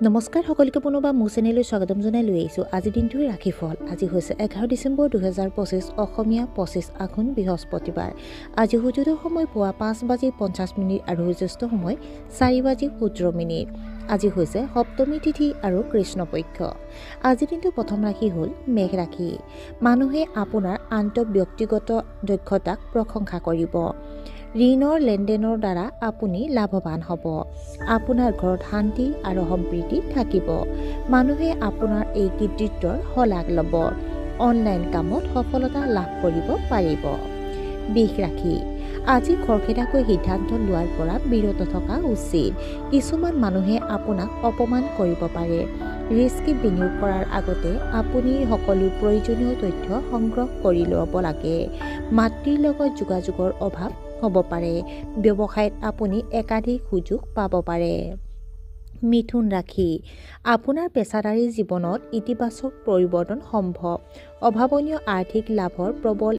নমস্কাৰ সকলোকে পুনৰবাৰ মোৰ চেনেললৈ স্বাগতম জনাই লৈ আহিছোঁ। আজিৰ দিনটোৰ ৰাশিফল আজি হৈছে 11 ডিচেম্বৰ 2025 অসমীয়া 25 আঘোণ বৃহস্পতিবাৰ। আজি সূৰ্যোদয়ৰ সময় পুৱা 5:50 আৰু সূৰ্যাস্ত সময় 4:17। আজি হৈছে সপ্তমী তিথি আৰু কৃষ্ণপক্ষ। আজিৰ দিনটোৰ প্ৰথম ৰাশি হ'ল মেঘ ৰাশি। মানুহে আপোনাৰ আন্তঃব্যক্তিগত দক্ষতাক প্ৰশংসা কৰিব। ঋণৰ লেনদেনৰ দ্বাৰা আপুনি লাভৱান হ'ব। আপোনাৰ ঘৰত শান্তি আৰু সম্প্ৰীতি থাকিব। মানুহে আপোনাৰ এই কৃতিত্বৰ শলাগ ল'ব। অনলাইন কামত সফলতা লাভ কৰিব পাৰিব। বৃষ ৰাশি। আজি খৰখেদাকৈ সিদ্ধান্ত লোৱাৰ পৰা বিৰত থকা উচিত। কিছুমান মানুহে আপোনাক অপমান কৰিব পাৰে। ৰিস্কি বিনিয়োগ কৰাৰ আগতে আপুনি সকলো প্ৰয়োজনীয় তথ্য সংগ্ৰহ কৰি ল'ব লাগে। মাতৃৰ লগত যোগাযোগৰ অভাৱ হ'ব পাৰে। ব্যৱসায়ত আপুনি একাধিক সুযোগ পাব পাৰে। মিথুন ৰাশি। আপোনাৰ পেছাদাৰী জীৱনত ইতিবাচক পৰিৱৰ্তন সম্ভৱ। অভাৱনীয় আৰ্থিক লাভৰ প্ৰবল